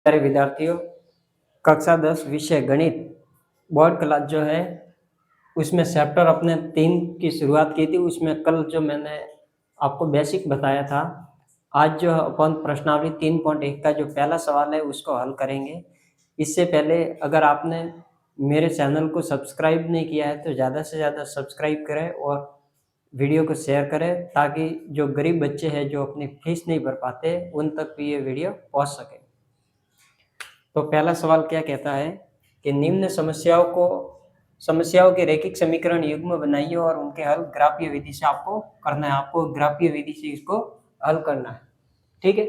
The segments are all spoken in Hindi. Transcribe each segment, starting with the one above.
प्यारे विद्यार्थियों, कक्षा 10 विषय गणित बोर्ड क्लास जो है उसमें चैप्टर अपने 3 की शुरुआत की थी। उसमें कल जो मैंने आपको बेसिक बताया था, आज जो अपन प्रश्नावली 3.1 का जो पहला सवाल है उसको हल करेंगे। इससे पहले अगर आपने मेरे चैनल को सब्सक्राइब नहीं किया है तो ज़्यादा से ज़्यादा सब्सक्राइब करें और वीडियो को शेयर करें, ताकि जो गरीब बच्चे हैं जो अपनी फीस नहीं भर पाते उन तक भी ये वीडियो पहुंच सके। तो पहला सवाल क्या कहता है कि निम्न समस्याओं के रैखिक समीकरण युग्म बनाइए और उनके हल ग्राफीय विधि से आपको करना है। आपको ग्राफीय विधि से इसको हल करना है, ठीक है।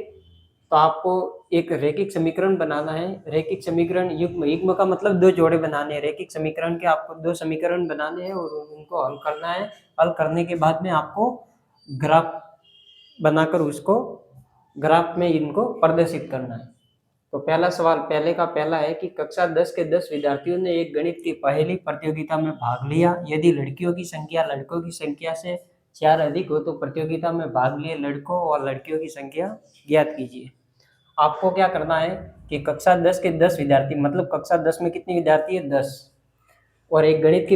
तो आपको एक रैखिक समीकरण बनाना है। रैखिक समीकरण युग्म का मतलब दो जोड़े बनाने हैं। रैखिक समीकरण के आपको दो समीकरण बनाने हैं और उनको हल करना है। हल करने के बाद में आपको ग्राफ बनाकर उसको ग्राफ में इनको प्रदर्शित करना है। तो पहला सवाल पहले का पहला है कि कक्षा 10 के 10 विद्यार्थियों ने एक गणित की पहली प्रतियोगिता में भाग लिया। यदि लड़कियों की संख्या लड़कों की संख्या से 4 अधिक हो तो प्रतियोगिता में भाग लिए लड़कों और लड़कियों की संख्या ज्ञात कीजिए। आपको क्या करना है कि कक्षा 10 के 10 विद्यार्थी, मतलब कक्षा 10 में कितने विद्यार्थी है? 10। और एक गणित की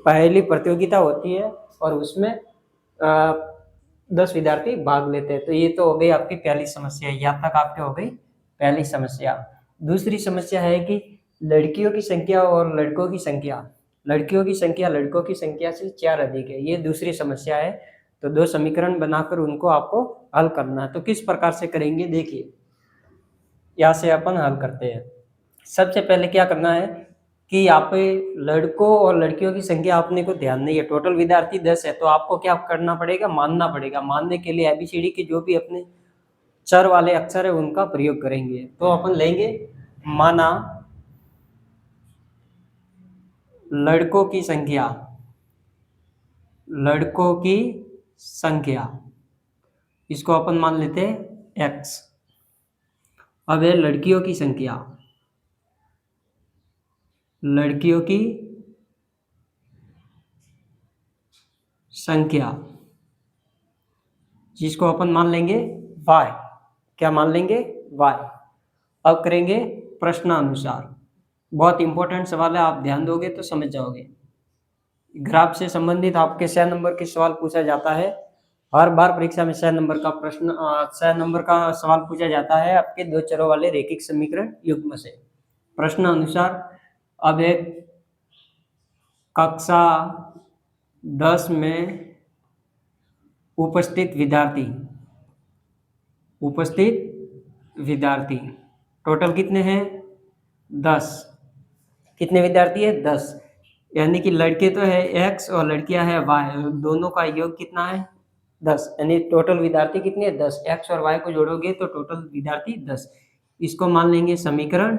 पहली प्रतियोगिता होती है और उसमें 10 विद्यार्थी भाग लेते हैं। तो ये तो हो गई आपकी पहली समस्या। यहाँ तक आपके हो गई पहली समस्या। दूसरी समस्या है कि लड़कियों की संख्या और लड़कों की संख्या लड़कों की संख्या से 4 अधिक है। ये दूसरी समस्या है। तो दो समीकरण बनाकर उनको आपको हल करना है। तो किस प्रकार से करेंगे, देखिए यहाँ से अपन हल करते हैं। सबसे पहले क्या करना है कि यहाँ पे लड़कों और लड़कियों की संख्या अपने को ध्यान नहीं है। टोटल विद्यार्थी 10 है, तो आपको क्या करना पड़ेगा? मानना पड़ेगा। मानने के लिए ABCD के जो भी अपने चर वाले अक्षर है उनका प्रयोग करेंगे। तो अपन लेंगे माना लड़कों की संख्या, इसको अपन मान लेते हैं x। अब है लड़कियों की संख्या जिसको अपन मान लेंगे y। क्या मान लेंगे? y। अब करेंगे प्रश्नानुसार। बहुत इंपॉर्टेंट सवाल है, आप ध्यान दोगे तो समझ जाओगे। ग्राफ से संबंधित आपके 6 नंबर के सवाल पूछा जाता है। हर बार परीक्षा में 6 नंबर का सवाल पूछा जाता है आपके दो चरों वाले रैखिक समीकरण युग्म से। प्रश्न अनुसार अब एक कक्षा 10 में उपस्थित विद्यार्थी टोटल कितने हैं? 10। कितने विद्यार्थी है? 10। यानी कि लड़के तो है x और लड़कियां है y, दोनों का योग कितना है? 10। यानी टोटल विद्यार्थी कितने हैं? 10। x और y को जोड़ोगे तो टोटल विद्यार्थी 10। इसको मान लेंगे समीकरण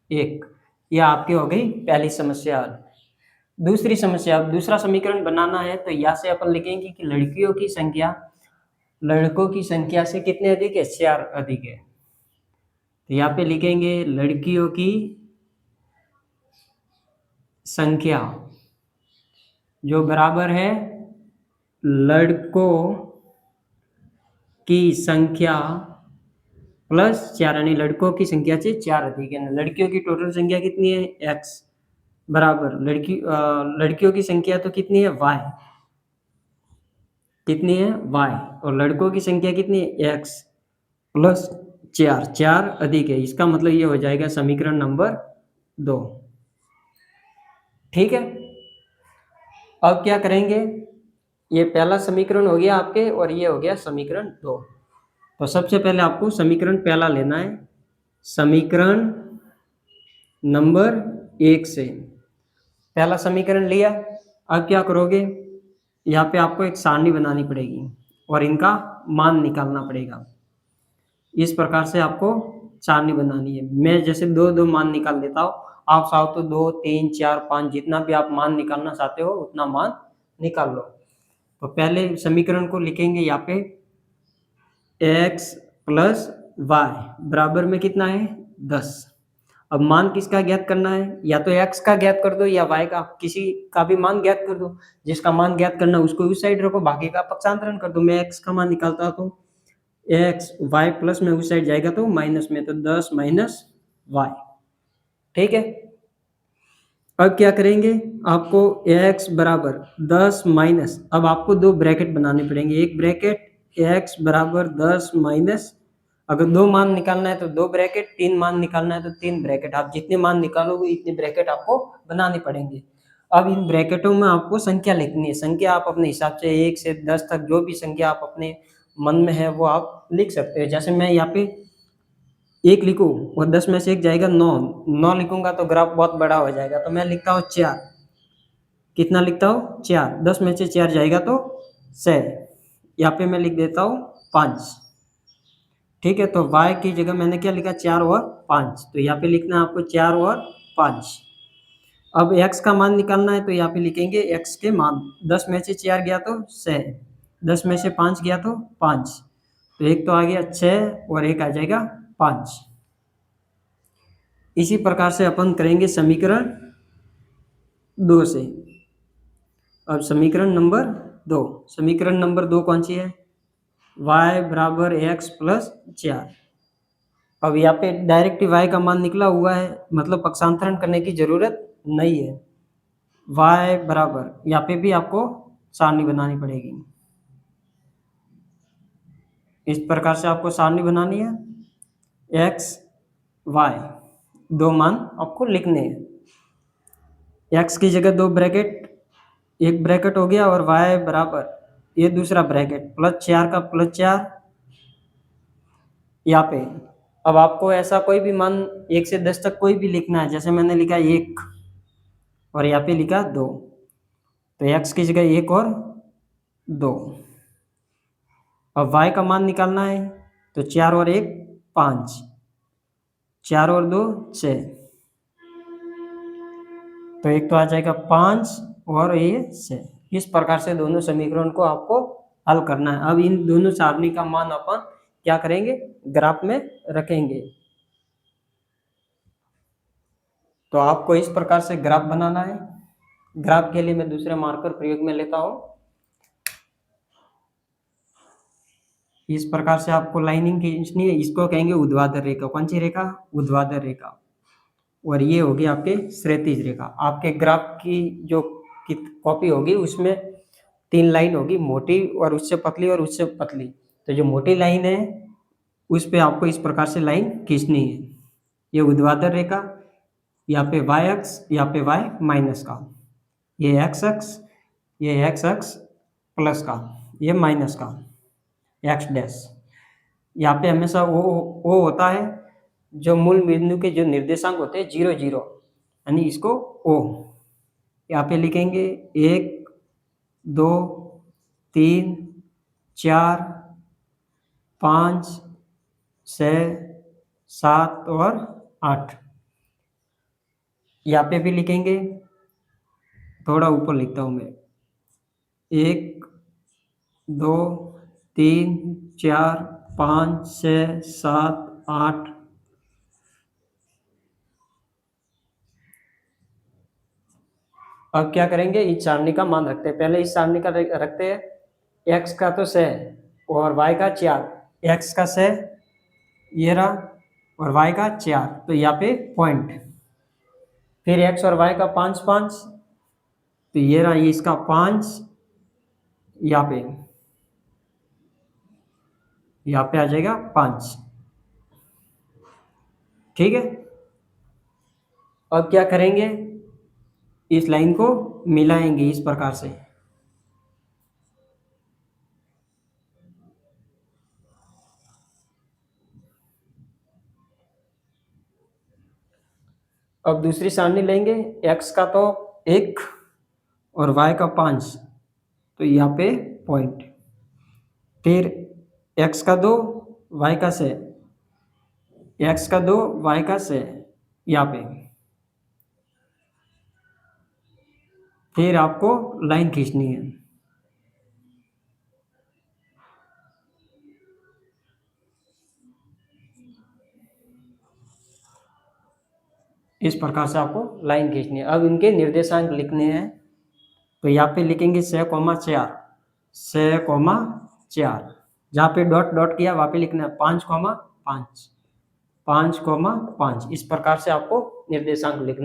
1। यह आपकी हो गई पहली समस्या। दूसरी समस्या, अब दूसरा समीकरण बनाना है तो यहाँ से अपन लिखेंगे कि लड़कियों की संख्या लड़कों की संख्या से कितने अधिक है? 4 अधिक है। तो यहाँ पे लिखेंगे लड़कियों की संख्या जो बराबर है लड़कों की संख्या प्लस 4, यानी लड़कों की संख्या से 4 अधिक है। लड़कियों की टोटल संख्या कितनी है? x बराबर लड़कियों की संख्या तो कितनी है? y। कितनी है? y। और लड़कों की संख्या कितनी है? x प्लस 4 अधिक है। इसका मतलब ये हो जाएगा समीकरण नंबर 2। ठीक है। अब क्या करेंगे, ये पहला समीकरण हो गया आपके और ये हो गया समीकरण 2। तो सबसे पहले आपको समीकरण पहला लेना है, समीकरण नंबर 1 से पहला समीकरण लिया। अब क्या करोगे, यहाँ पे आपको एक सारणी बनानी पड़ेगी और इनका मान निकालना पड़ेगा। इस प्रकार से आपको सारणी बनानी है। मैं जैसे 2 मान निकाल देता हूँ, आप चाहो तो 2, 3, 4, 5 जितना भी आप मान निकालना चाहते हो उतना मान निकाल लो। तो पहले समीकरण को लिखेंगे यहाँ पे x प्लस वाई बराबर में कितना है? 10। अब मान किसका ज्ञात करना है? या तो x का ज्ञात कर दो या y का, किसी का भी मान ज्ञात कर दो। जिसका मान ज्ञात करना उसको उस साइड रखो, बाकी का पक्षांतरण कर दो। मैं x का मान निकालता हूँ तो एक्स वाई प्लस में उस साइड जाएगा तो माइनस में, तो 10 माइनस वाई। ठीक है, अब क्या करेंगे, आपको x बराबर 10 माइनस, अब आपको दो ब्रैकेट बनाने पड़ेंगे। एक ब्रैकेट x बराबर 10 माइनस, अगर दो मान निकालना है तो दो ब्रैकेट, तीन मान निकालना है तो तीन ब्रैकेट। आप जितने मान निकालोगे इतने ब्रैकेट आपको बनाने पड़ेंगे। अब इन ब्रैकेटों में आपको संख्या लिखनी है। संख्या आप अपने हिसाब से 1 से 10 तक जो भी संख्या आप अपने मन में है वो आप लिख सकते हो। जैसे मैं यहाँ पे 1 लिखूँ और 10 में से 1 जाएगा 9, 9 लिखूंगा तो ग्राफ बहुत बड़ा हो जाएगा, तो मैं लिखता हूँ 4। कितना लिखता हूँ 4, 10 में से 4 जाएगा तो 6, यहाँ पे मैं लिख देता हूँ 5। ठीक है, तो y की जगह मैंने क्या लिखा 4 और 5, तो यहाँ पे लिखना है आपको 4 और 5। अब x का मान निकालना है तो यहाँ पे लिखेंगे x के मान, 10 में से 4 गया तो 6, 10 में से 5 गया तो 5, तो एक तो आ गया 6 और एक आ जाएगा 5। इसी प्रकार से अपन करेंगे समीकरण 2 से। अब समीकरण नंबर 2, समीकरण नंबर 2 कौन सी है, y बराबर x प्लस 4। अब यहाँ पे डायरेक्ट y का मान निकला हुआ है, मतलब पक्षांतरण करने की जरूरत नहीं है। y बराबर, यहाँ पे भी आपको सारणी बनानी पड़ेगी। इस प्रकार से आपको सारणी बनानी है, x y दो मान आपको लिखने हैं। x की जगह दो ब्रैकेट, एक ब्रैकेट हो गया, और y बराबर ये दूसरा ब्रैकेट प्लस 4 का प्लस 4 यहाँ पे। अब आपको ऐसा कोई भी मान 1 से 10 तक कोई भी लिखना है, जैसे मैंने लिखा 1 और यहाँ पे लिखा 2, तो x की जगह 1 और 2। अब y का मान निकालना है तो 4 और 1 5, 4 और 2 6, तो एक तो आ जाएगा 5 और ये 6। इस प्रकार से दोनों समीकरण को आपको हल करना है। अब इन दोनों सारणी का मान अपन क्या करेंगे, ग्राफ में रखेंगे। तो आपको इस प्रकार से ग्राफ बनाना है। ग्राफ के लिए मैं दूसरे मार्कर प्रयोग में लेता हूं। इस प्रकार से आपको लाइनिंग खींचनी है, इसको कहेंगे ऊर्ध्वाधर रेखा। कौन सी रेखा, ऊर्ध्वाधर रेखा। और ये होगी आपके क्षैतिज रेखा। आपके ग्राफ की जो कॉपी होगी उसमें 3 लाइन होगी, मोटी और उससे पतली और उससे पतली। तो जो मोटी लाइन है उस पे आपको इस प्रकार से लाइन खींचनी है। ये ऊर्ध्वाधर रेखा, यहाँ पे y अक्ष, यहाँ पे y माइनस का, ये x अक्ष, ये x अक्ष प्लस का, ये माइनस का x डैश। यहाँ पे हमेशा ओ होता है, जो मूल बिंदु के जो निर्देशांक होते हैं 0 0, यानी इसको O। यहाँ पे लिखेंगे 1 2 3 4 5 6 7 और 8। यहाँ पे भी लिखेंगे, थोड़ा ऊपर लिखता हूँ मैं, 1 2 3 4 5 6 7 8। अब क्या करेंगे, इस सारणी का मान रखते हैं। पहले इस सारणी का रखते हैं। x का तो 6 और y का 4, x का 6 ये रहा और y का 4, तो यहाँ पे पॉइंट। फिर x और y का 5 5, तो ये रहा, ये इसका 5 यहाँ पे आ जाएगा 5। ठीक है, अब क्या करेंगे, इस लाइन को मिलाएंगे इस प्रकार से। अब दूसरी सारणी लेंगे, x का तो 1 और y का 5, तो यहाँ पे पॉइंट। फिर x का 2 y का 6, x का 2 y का 6 यहाँ पे। फिर आपको लाइन खींचनी है। इस प्रकार से आपको लाइन खींचनी है। अब इनके निर्देशांक लिखने हैं, तो यहाँ पे लिखेंगे 6 4, 6 4। जहाँ पे डॉट डॉट किया वहाँ पे लिखना है 5,5 5,5 इस प्रकार से आपको निर्देशांक लिखना